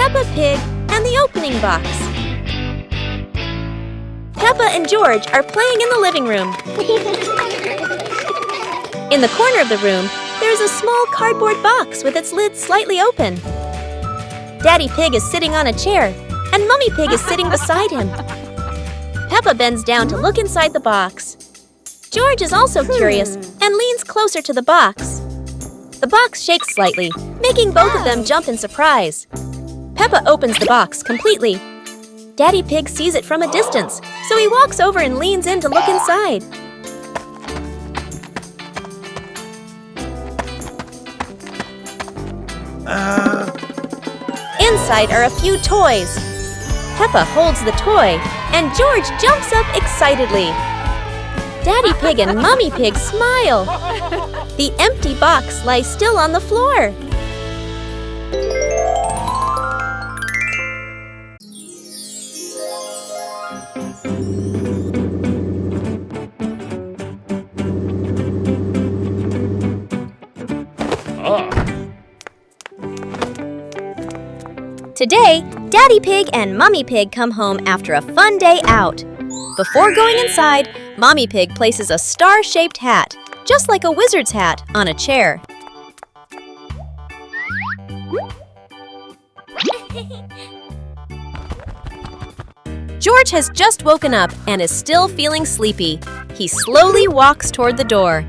Peppa Pig and the Opening Box. Peppa and George are playing in the living room. In the corner of the room, there's a small cardboard box with its lid slightly open. Daddy Pig is sitting on a chair, and Mummy Pig is sitting beside him. Peppa bends down to look inside the box. George is also curious and leans closer to the box. The box shakes slightly, making both of them jump in surprise. Peppa opens the box completely. Daddy Pig sees it from a distance, so he walks over and leans in to look inside. Inside are a few toys. Peppa holds the toy, and George jumps up excitedly. Daddy Pig and Mummy Pig smile. The empty box lies still on the floor. Today, Daddy Pig and Mummy Pig come home after a fun day out. Before going inside, Mommy Pig places a star-shaped hat, just like a wizard's hat, on a chair. George has just woken up and is still feeling sleepy. He slowly walks toward the door.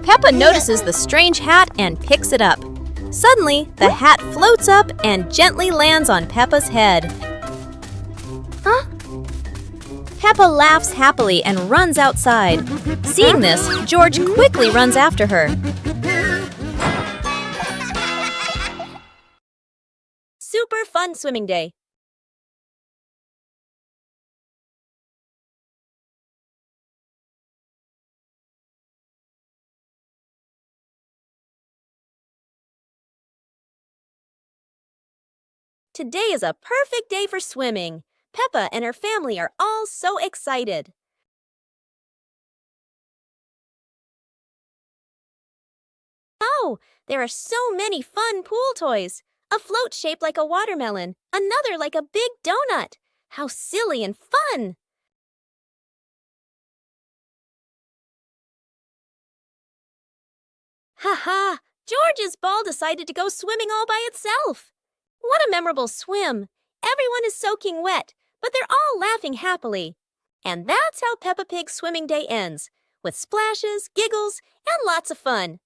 Peppa notices the strange hat and picks it up. Suddenly, the hat floats up and gently lands on Peppa's head. Huh? Peppa laughs happily and runs outside. Seeing this, George quickly runs after her. Super fun swimming day. Today is a perfect day for swimming. Peppa and her family are all so excited. Oh, there are so many fun pool toys. A float shaped like a watermelon, another like a big donut. How silly and fun! Ha! George's ball decided to go swimming all by itself. What a memorable swim! Everyone is soaking wet, but they're all laughing happily. And that's how Peppa Pig's swimming day ends, with splashes, giggles, and lots of fun.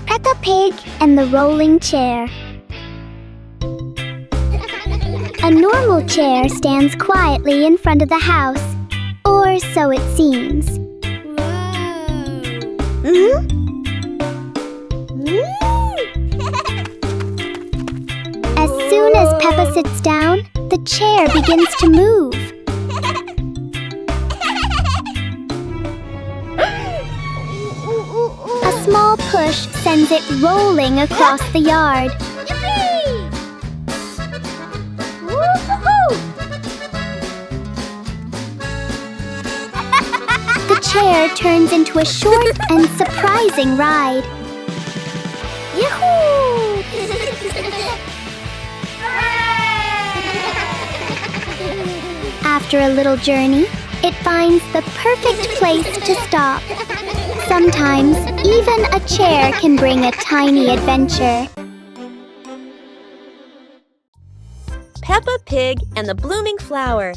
Peppa Pig and the Rolling Chair. A normal chair stands quietly in front of the house, or so it seems. As soon as Peppa sits down, the chair begins to move. A small push sends it rolling across the yard. The chair turns into a short and surprising ride. Yahoo! After a little journey, It finds the perfect place to stop. Sometimes, even a chair can bring a tiny adventure. Peppa Pig and the Blooming Flower.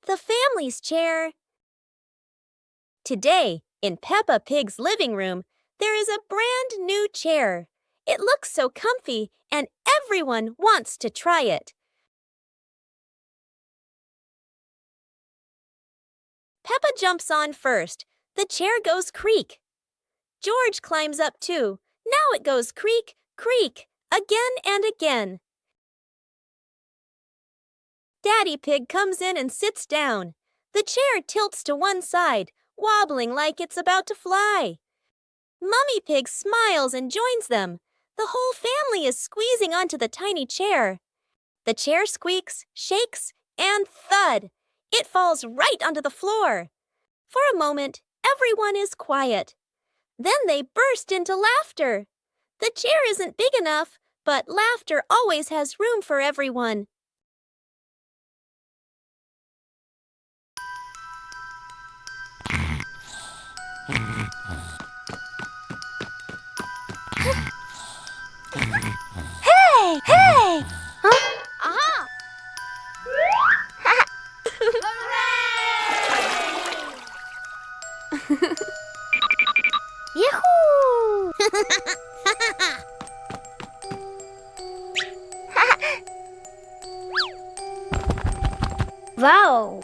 The family's chair. Today, in Peppa Pig's living room, there is a brand new chair. It looks so comfy, and everyone wants to try it. Peppa jumps on first. The chair goes creak. George climbs up too. Now it goes creak, creak, again and again. Daddy Pig comes in and sits down. The chair tilts to one side, wobbling like it's about to fly. Mummy Pig smiles and joins them. The whole family is squeezing onto the tiny chair. The chair squeaks, shakes, and thud! It falls right onto the floor. For a moment, everyone is quiet. Then they burst into laughter. The chair isn't big enough, but laughter always has room for everyone. Hey! Hey! Huh? Aha! Yahoo! Wow!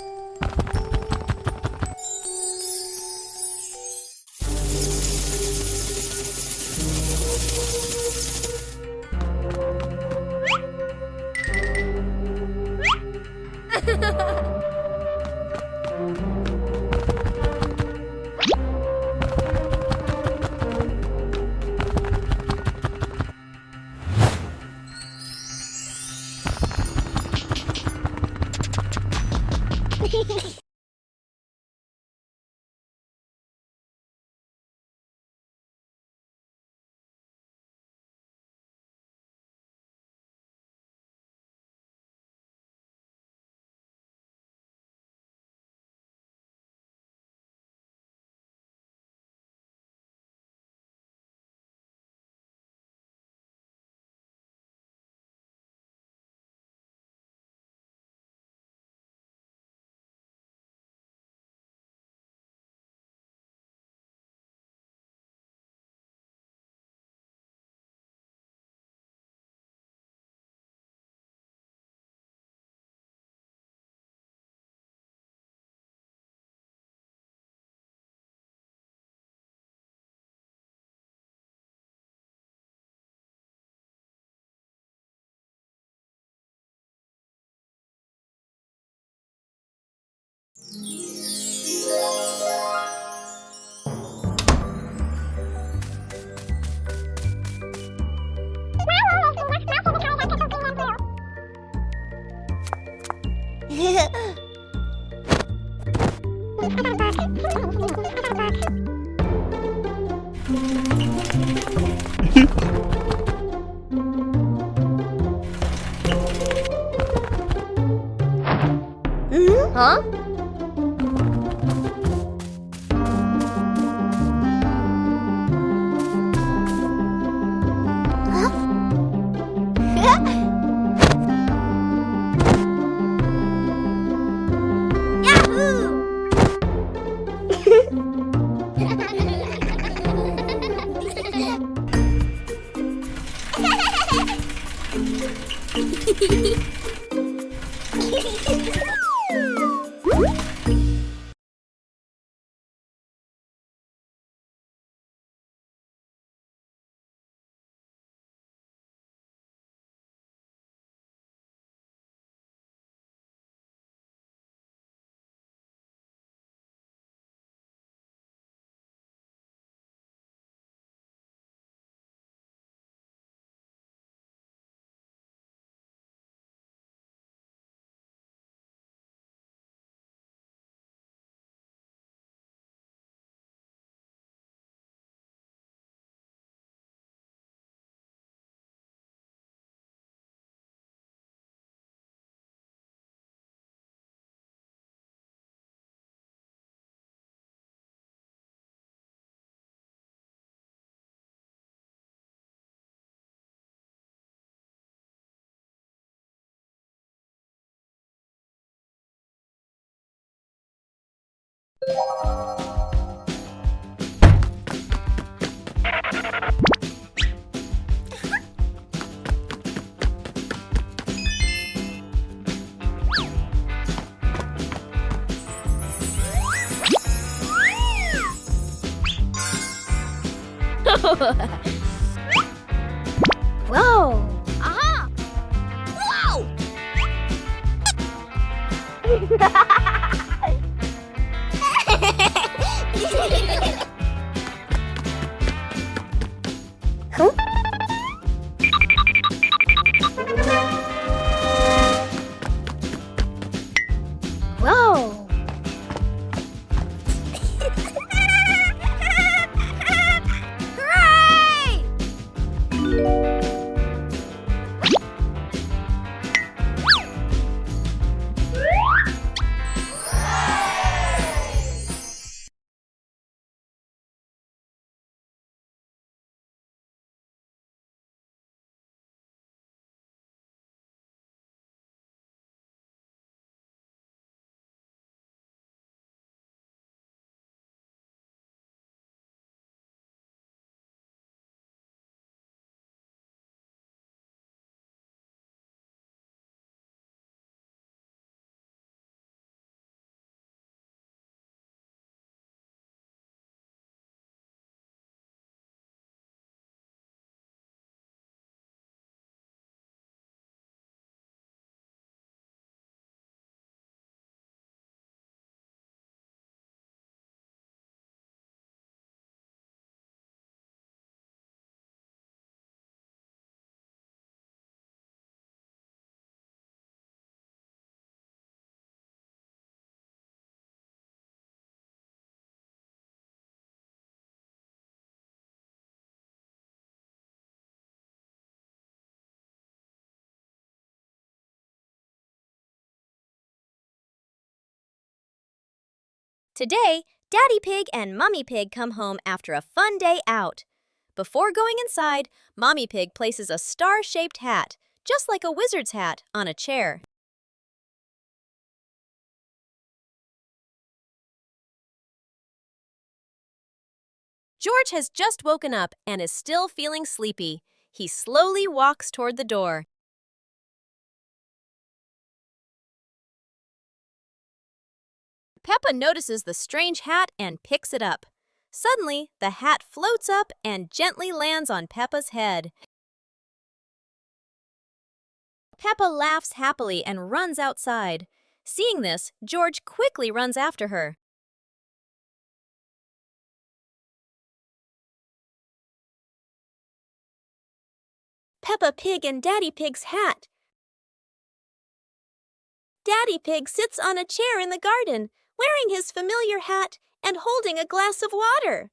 Whoa! Aha! Whoa! Huh? Whoa! Hooray! Today, Daddy Pig and Mummy Pig come home after a fun day out. Before going inside, Mommy Pig places a star-shaped hat, just like a wizard's hat, on a chair. George has just woken up and is still feeling sleepy. He slowly walks toward the door. Peppa notices the strange hat and picks it up. Suddenly, the hat floats up and gently lands on Peppa's head. Peppa laughs happily and runs outside. Seeing this, George quickly runs after her. Peppa Pig and Daddy Pig's hat. Daddy Pig sits on a chair in the garden, wearing his familiar hat and holding a glass of water.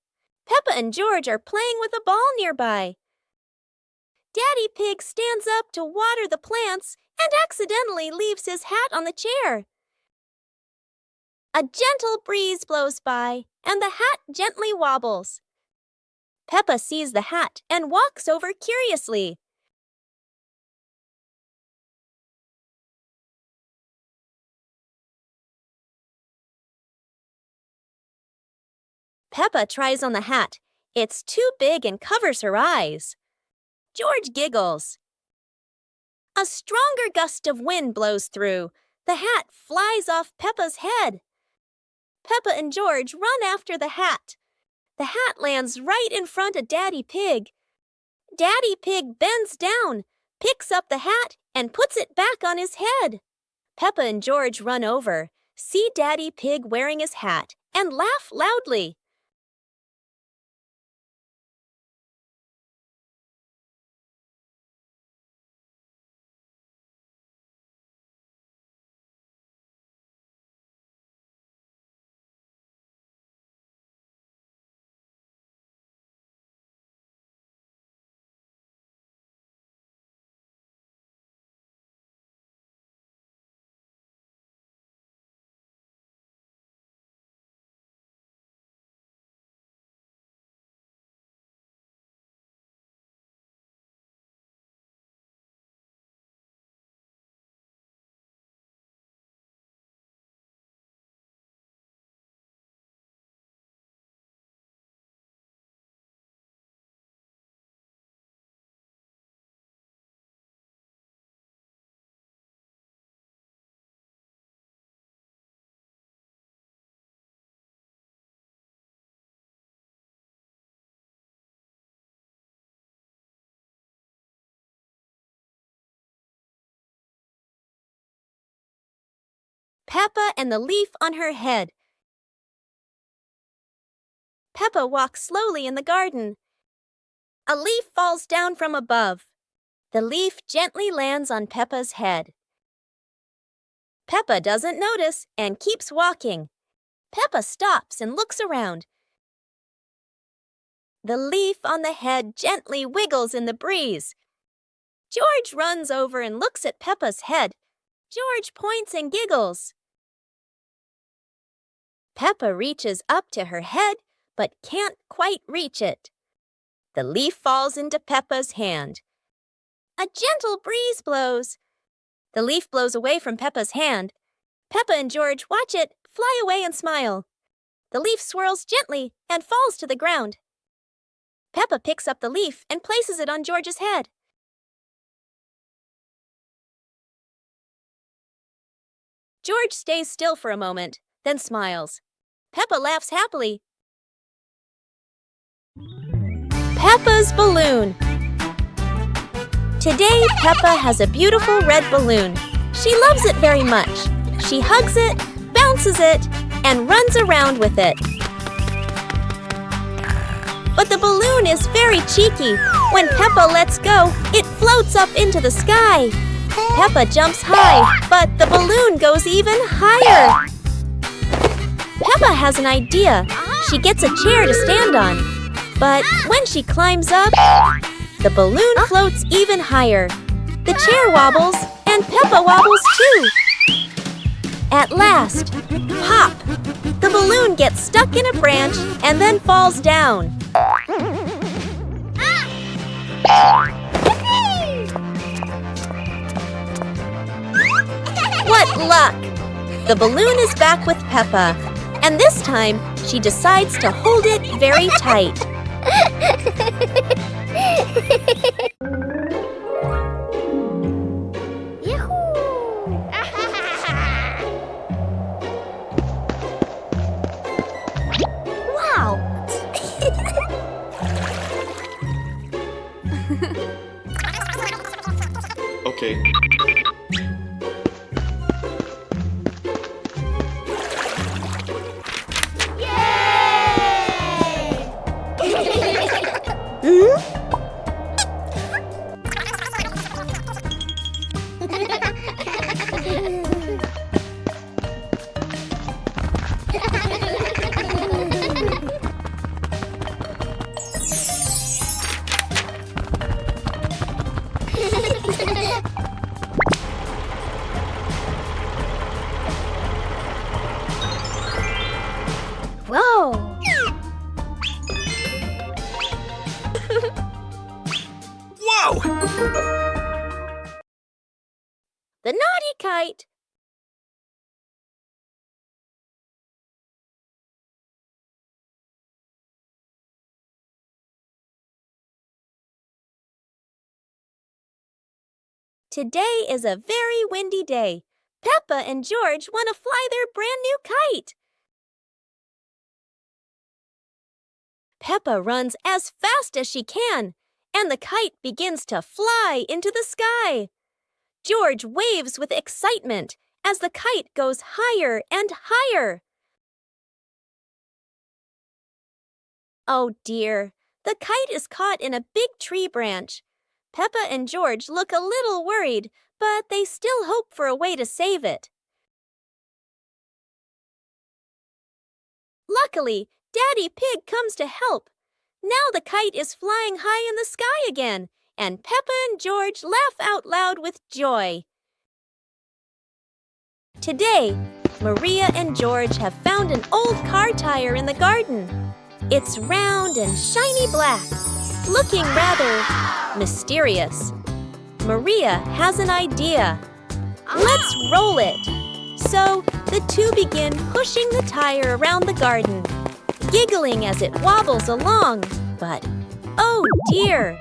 Peppa and George are playing with a ball nearby. Daddy Pig stands up to water the plants and accidentally leaves his hat on the chair. A gentle breeze blows by, and the hat gently wobbles. Peppa sees the hat and walks over curiously. Peppa tries on the hat. It's too big and covers her eyes. George giggles. A stronger gust of wind blows through. The hat flies off Peppa's head. Peppa and George run after the hat. The hat lands right in front of Daddy Pig. Daddy Pig bends down, picks up the hat, and puts it back on his head. Peppa and George run over, see Daddy Pig wearing his hat, and laugh loudly. Peppa and the leaf on her head. Peppa walks slowly in the garden. A leaf falls down from above. The leaf gently lands on Peppa's head. Peppa doesn't notice and keeps walking. Peppa stops and looks around. The leaf on the head gently wiggles in the breeze. George runs over and looks at Peppa's head. George points and giggles. Peppa reaches up to her head, but can't quite reach it. The leaf falls into Peppa's hand. A gentle breeze blows. The leaf blows away from Peppa's hand. Peppa and George watch it fly away and smile. The leaf swirls gently and falls to the ground. Peppa picks up the leaf and places it on George's head. George stays still for a moment, then smiles. Peppa laughs happily. Peppa's balloon. Today, Peppa has a beautiful red balloon. She loves it very much. She hugs it, bounces it, and runs around with it. But the balloon is very cheeky. When Peppa lets go, it floats up into the sky. Peppa jumps high, but the balloon goes even higher. Peppa has an idea. She gets a chair to stand on. But when she climbs up, the balloon floats even higher. The chair wobbles, and Peppa wobbles too. At last, pop! The balloon gets stuck in a branch and then falls down. What luck! The balloon is back with Peppa, and this time she decides to hold it very tight. Wow! Okay. Whoa! Whoa! The naughty kite. Today is a very windy day. Peppa and George want to fly their brand new kite. Peppa runs as fast as she can, and the kite begins to fly into the sky. George waves with excitement as the kite goes higher and higher. Oh dear, the kite is caught in a big tree branch. Peppa and George look a little worried, but they still hope for a way to save it. Luckily, Daddy Pig comes to help. Now the kite is flying high in the sky again, and Peppa and George laugh out loud with joy. Today, Maria and George have found an old car tire in the garden. It's round and shiny black, looking rather mysterious. Maria has an idea. Let's roll it. So the two begin pushing the tire around the garden, giggling as it wobbles along. But, oh dear,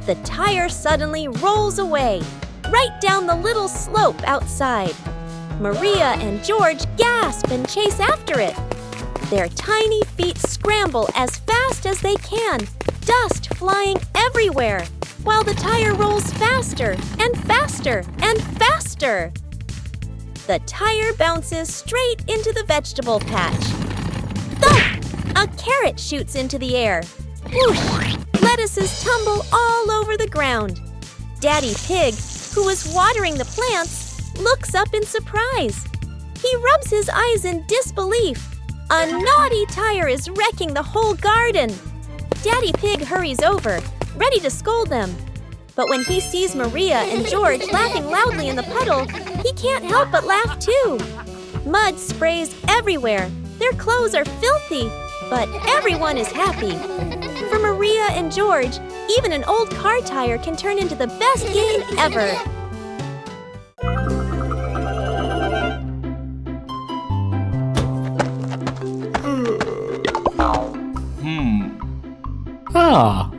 the tire suddenly rolls away, right down the little slope outside. Maria and George gasp and chase after it. Their tiny feet scramble as fast as they can, dust flying everywhere, while the tire rolls faster and faster and faster. The tire bounces straight into the vegetable patch. Thump! A carrot shoots into the air. Whoosh! Lettuces tumble all over the ground. Daddy Pig, who was watering the plants, looks up in surprise. He rubs his eyes in disbelief. A naughty tire is wrecking the whole garden. Daddy Pig hurries over, ready to scold them. But when he sees Maria and George laughing loudly in the puddle, he can't help but laugh too. Mud sprays everywhere. Their clothes are filthy, but everyone is happy. For Maria and George, even an old car tire can turn into the best game ever. Ah.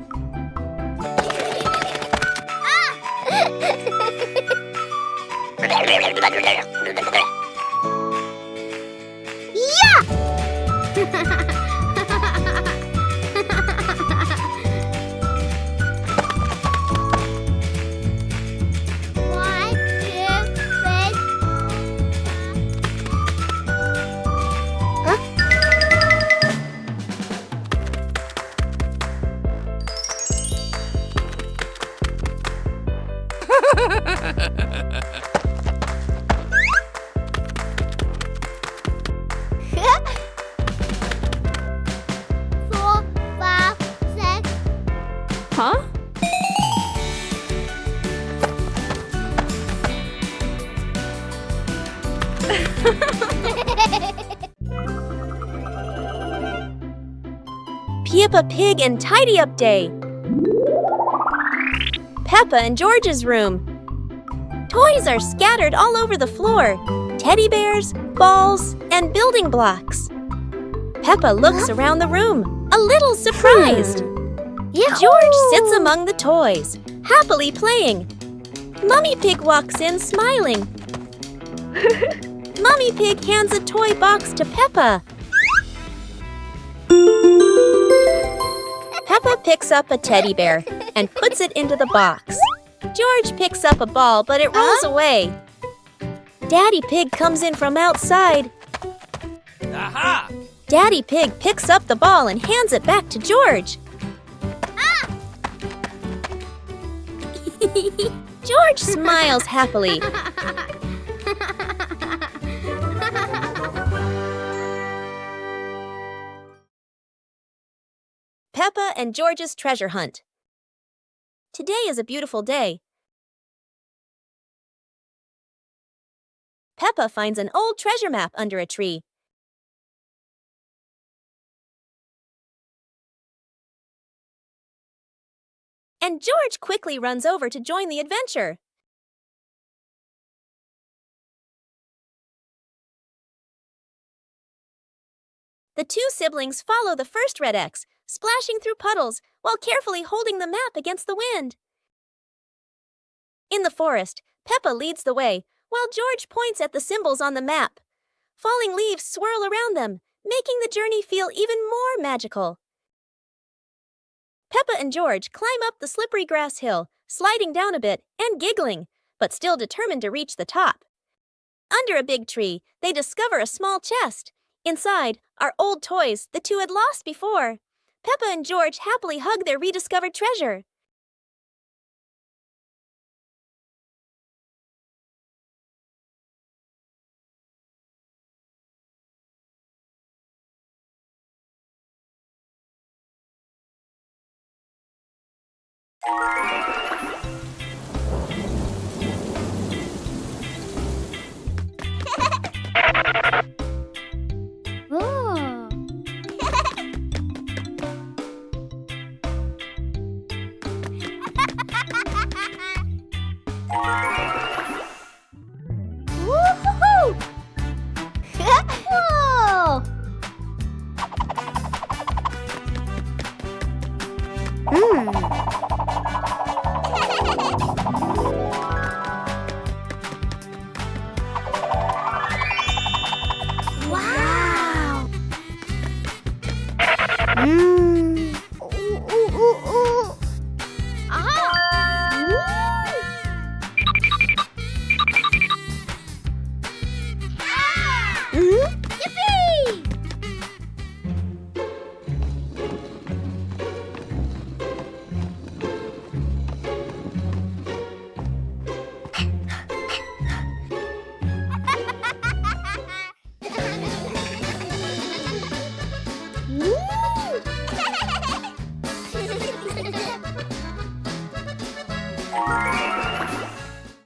Huh? Peppa Pig and Tidy Up Day. Peppa and George's room. Toys are scattered all over the floor. Teddy bears, balls, and building blocks. Peppa looks around the room, a little surprised. George sits among the toys, happily playing. Mummy Pig walks in smiling. Mummy Pig hands a toy box to Peppa. Peppa picks up a teddy bear and puts it into the box. George picks up a ball, but it rolls away. Daddy Pig comes in from outside. Aha! Daddy Pig picks up the ball and hands it back to George. George smiles happily. Peppa and George's treasure hunt. Today is a beautiful day. Peppa finds an old treasure map under a tree. And George quickly runs over to join the adventure. The two siblings follow the first red X, splashing through puddles while carefully holding the map against the wind. In the forest, Peppa leads the way, while George points at the symbols on the map. Falling leaves swirl around them, making the journey feel even more magical. Peppa and George climb up the slippery grass hill, sliding down a bit and giggling, but still determined to reach the top. Under a big tree, they discover a small chest. Inside are old toys the two had lost before. Peppa and George happily hug their rediscovered treasure.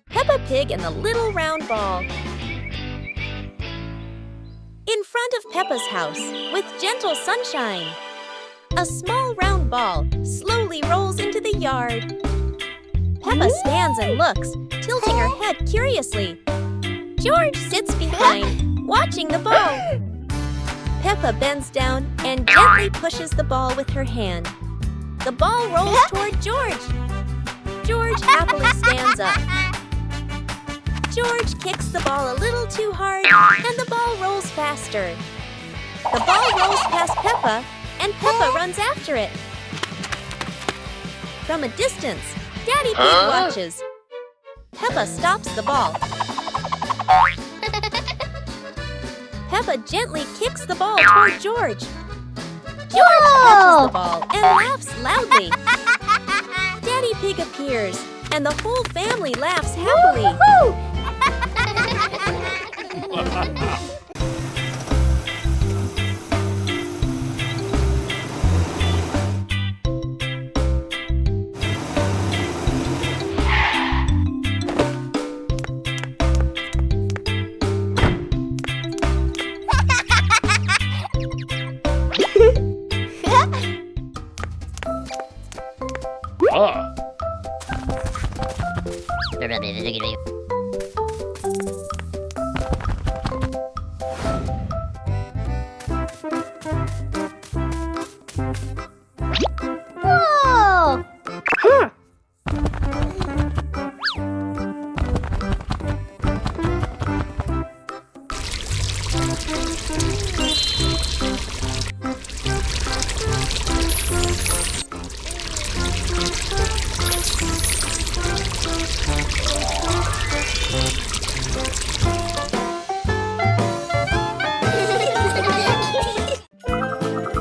Peppa Pig and the little round ball. In front of Peppa's house, with gentle sunshine, a small round ball slowly rolls into the yard. Peppa stands and looks, tilting her head curiously. George sits behind, watching the ball. Peppa bends down and gently pushes the ball with her hand. The ball rolls toward George. George happily stands up. George kicks the ball a little too hard, and the ball rolls faster. The ball rolls past Peppa, and Peppa runs after it. From a distance, Daddy Pig watches. Peppa stops the ball. Peppa gently kicks the ball toward George. George catches the ball and laughs loudly. Daddy Pig appears, and the whole family laughs happily. Whoa!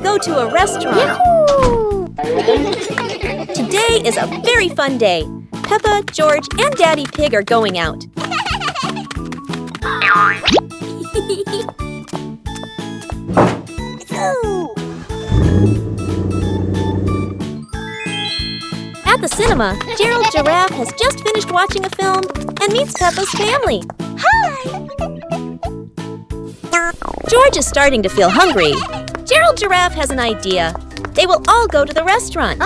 Go to a restaurant. Today is a very fun day. Peppa, George, and Daddy Pig are going out. At the cinema, Gerald Giraffe has just finished watching a film and meets Peppa's family. Hi! George is starting to feel hungry. Gerald Giraffe has an idea. They will all go to the restaurant.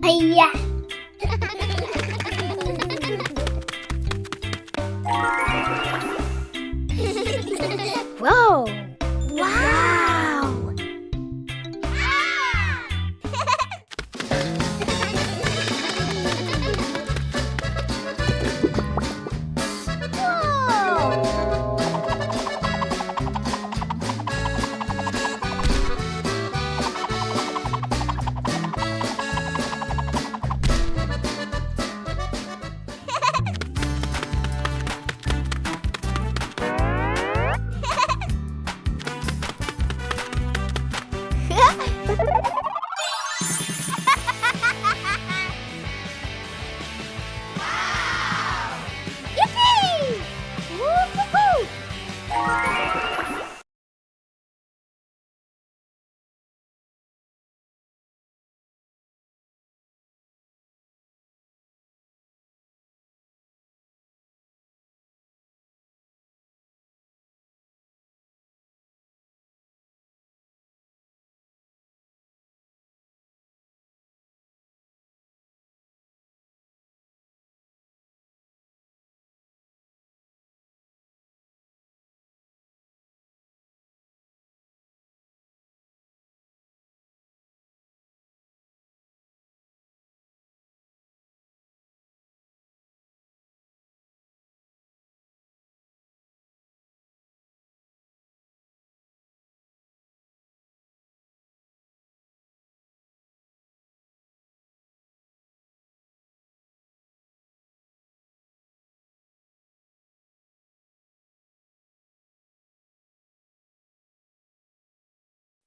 Hiya! Whoa! Wow!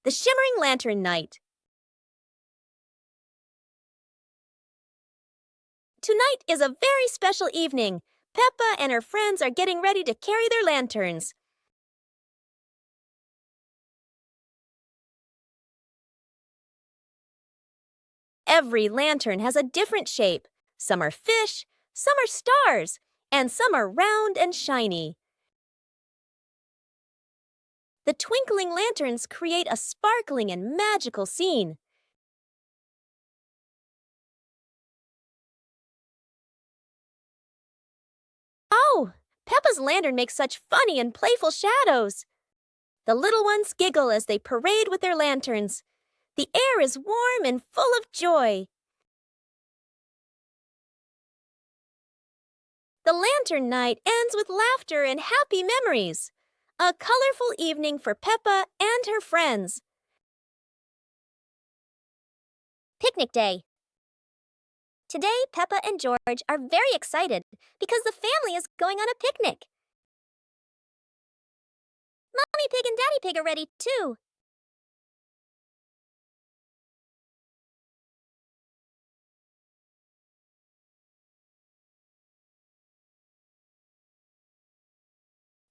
The Shimmering Lantern Night. Tonight is a very special evening. Peppa and her friends are getting ready to carry their lanterns. Every lantern has a different shape. Some are fish, some are stars, and some are round and shiny. The twinkling lanterns create a sparkling and magical scene. Oh, Peppa's lantern makes such funny and playful shadows. The little ones giggle as they parade with their lanterns. The air is warm and full of joy. The lantern night ends with laughter and happy memories. A colorful evening for Peppa and her friends. Picnic day. Today, Peppa and George are very excited because the family is going on a picnic. Mommy Pig and Daddy Pig are ready too.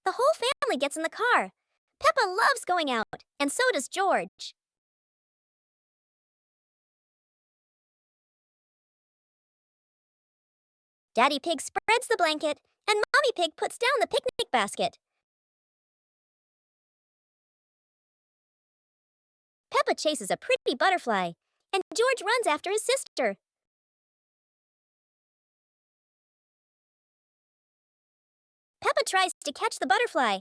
The whole family gets in the car. Peppa loves going out, and so does George. Daddy Pig spreads the blanket, and Mommy Pig puts down the picnic basket. Peppa chases a pretty butterfly, and George runs after his sister. Peppa tries to catch the butterfly.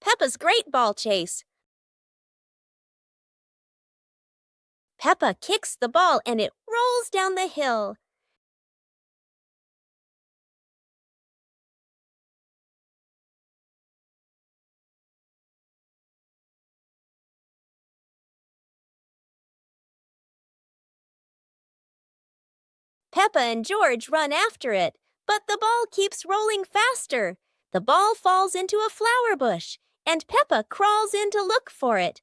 Peppa's great ball chase. Peppa kicks the ball and it rolls down the hill. Peppa and George run after it, but the ball keeps rolling faster. The ball falls into a flower bush, and Peppa crawls in to look for it.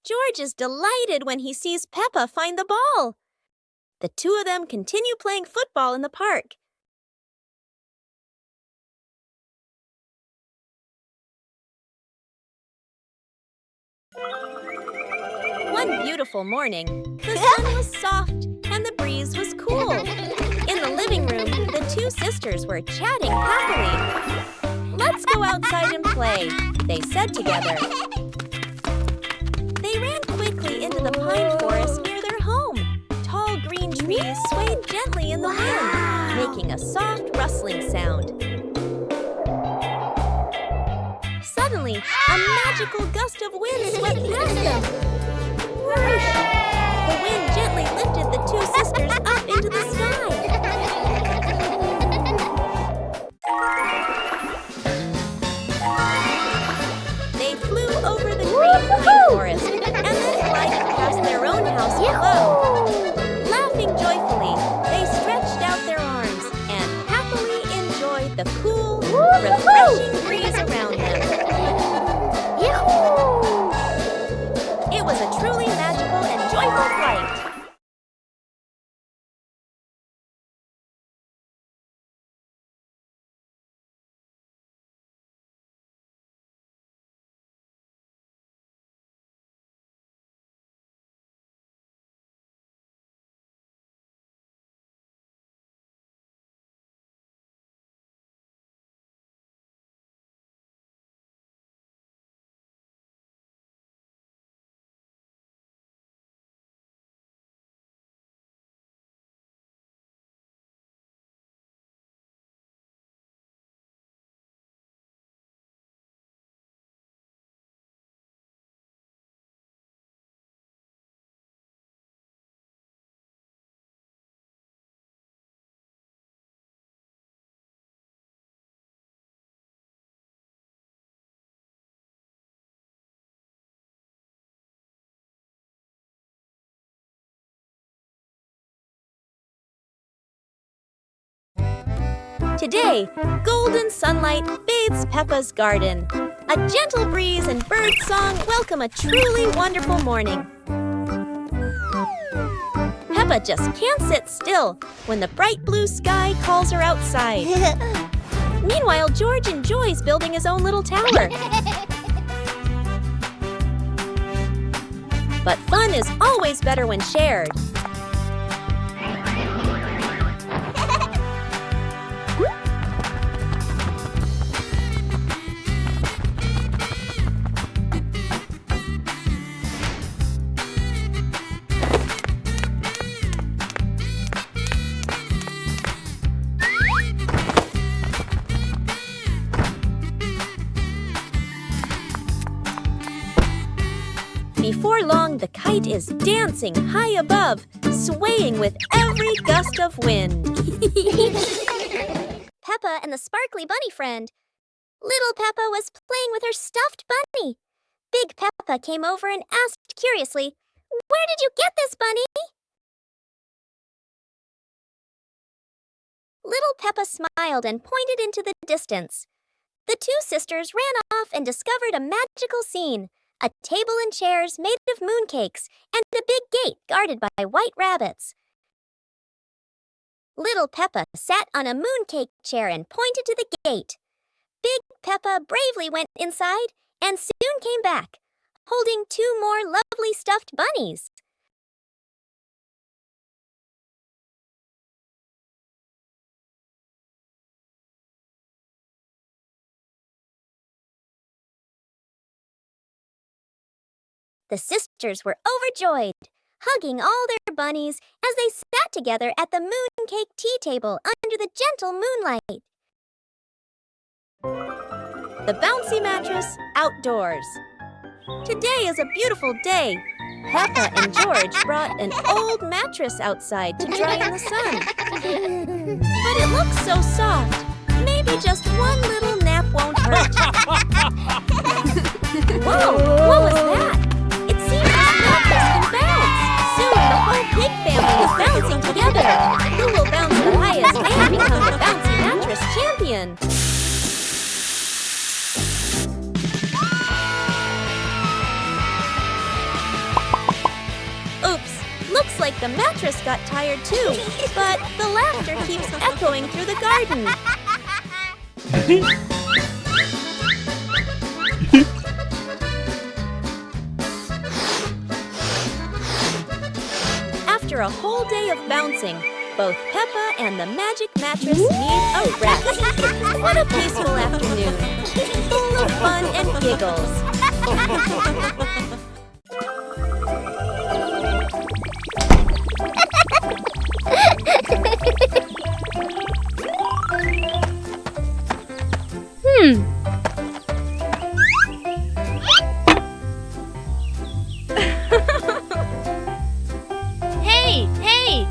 George is delighted when he sees Peppa find the ball. The two of them continue playing football in the park. One beautiful morning, the sun was soft and the breeze was cool. In the living room, the two sisters were chatting happily. "Let's go outside and play," they said together. They ran quickly into the pine forest near their home. Tall green trees swayed gently in the wind, making a soft rustling sound. Suddenly, a magical gust of wind swept past them. Whoosh! The wind gently lifted the two sisters up into the sky. They flew over the green pine forest and then glided past their own house below. Laughing joyfully, they stretched out their arms and happily enjoyed the cool, refreshing breeze around them. It was a truly magical and joyful flight. Today, golden sunlight bathes Peppa's garden. A gentle breeze and bird song welcome a truly wonderful morning. Peppa just can't sit still when the bright blue sky calls her outside. Meanwhile, George enjoys building his own little tower. But fun is always better when shared. Before long, the kite is dancing high above, swaying with every gust of wind. Peppa and the sparkly bunny friend. Little Peppa was playing with her stuffed bunny. Big Peppa came over and asked curiously, "Where did you get this bunny?" Little Peppa smiled and pointed into the distance. The two sisters ran off and discovered a magical scene. A table and chairs made of mooncakes, and a big gate guarded by white rabbits. Little Peppa sat on a mooncake chair and pointed to the gate. Big Peppa bravely went inside and soon came back, holding two more lovely stuffed bunnies. The sisters were overjoyed, hugging all their bunnies as they sat together at the mooncake tea table under the gentle moonlight. The bouncy mattress outdoors. Today is a beautiful day. Peppa and George brought an old mattress outside to dry in the sun. But it looks so soft. Maybe just one little nap won't hurt. Whoa, what was that? It seems this mattress can bounce. Soon the whole pig family is bouncing together. Who will bounce the highest and become the bouncy mattress champion? Looks like the mattress got tired too, but the laughter keeps echoing through the garden. After a whole day of bouncing, both Peppa and the magic mattress need a rest. What a peaceful afternoon, full of fun and giggles. Hey, hey!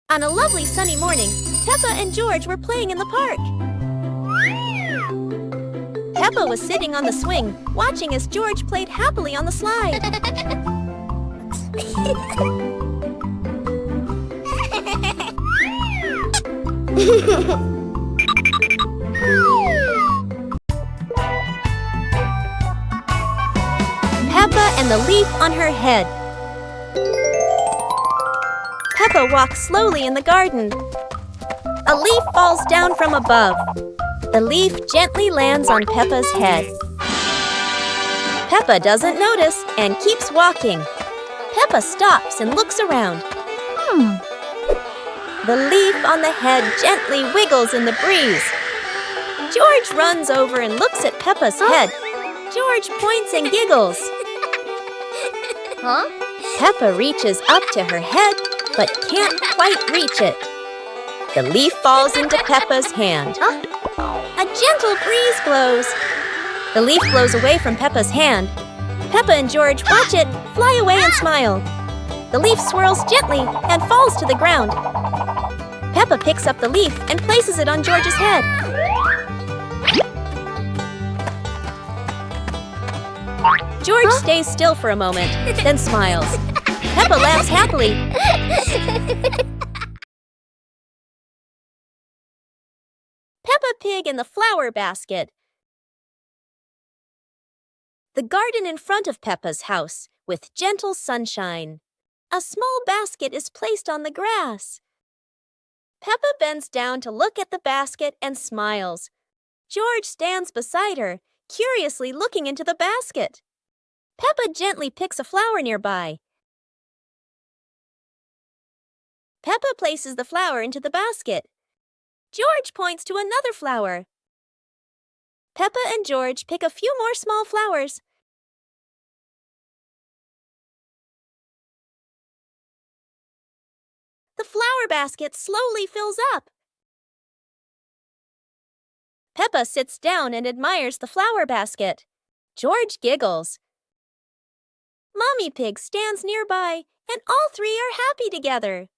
On a lovely sunny morning, Peppa and George were playing in the park. Peppa was sitting on the swing, watching as George played happily on the slide. Peppa and the leaf on her head. Peppa walks slowly in the garden. A leaf falls down from above. The leaf gently lands on Peppa's head. Peppa doesn't notice and keeps walking. Peppa stops and looks around. The leaf on the head gently wiggles in the breeze. George runs over and looks at Peppa's head. George points and giggles. Peppa reaches up to her head, but can't quite reach it. The leaf falls into Peppa's hand. A gentle breeze blows. The leaf blows away from Peppa's hand. Peppa and George watch it fly away and smile. The leaf swirls gently and falls to the ground. Peppa picks up the leaf and places it on George's head. George stays still for a moment, then smiles. Peppa laughs happily. Peppa Pig in the flower basket. The garden in front of Peppa's house, with gentle sunshine. A small basket is placed on the grass. Peppa bends down to look at the basket and smiles. George stands beside her, curiously looking into the basket. Peppa gently picks a flower nearby. Peppa places the flower into the basket. George points to another flower. Peppa and George pick a few more small flowers. The flower basket slowly fills up. Peppa sits down and admires the flower basket. George giggles. Mommy Pig stands nearby, and all three are happy together.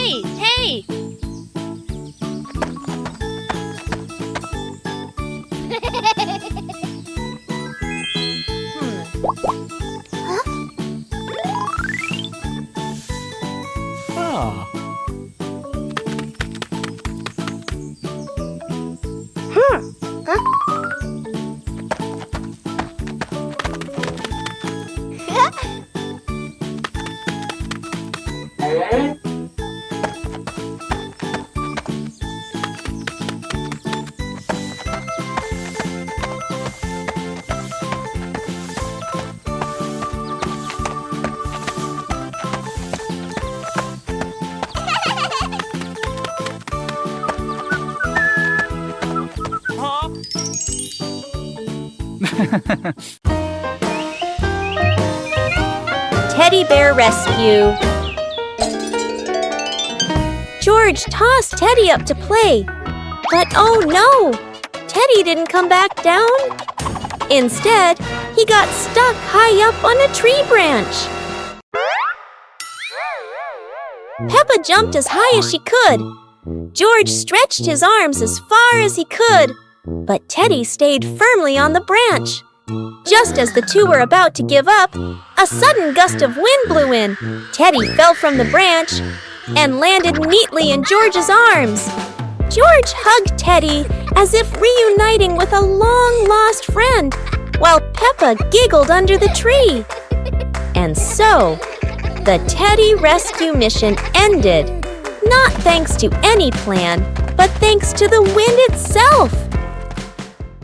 Hey, hey! Ah. Teddy Bear Rescue. George tossed Teddy up to play, but oh no! Teddy didn't come back down. Instead, he got stuck high up on a tree branch. Peppa jumped as high as she could. George stretched his arms as far as he could, but Teddy stayed firmly on the branch. Just as the two were about to give up, a sudden gust of wind blew in. Teddy fell from the branch and landed neatly in George's arms. George hugged Teddy as if reuniting with a long-lost friend, while Peppa giggled under the tree. And so, the Teddy rescue mission ended, not thanks to any plan, but thanks to the wind itself.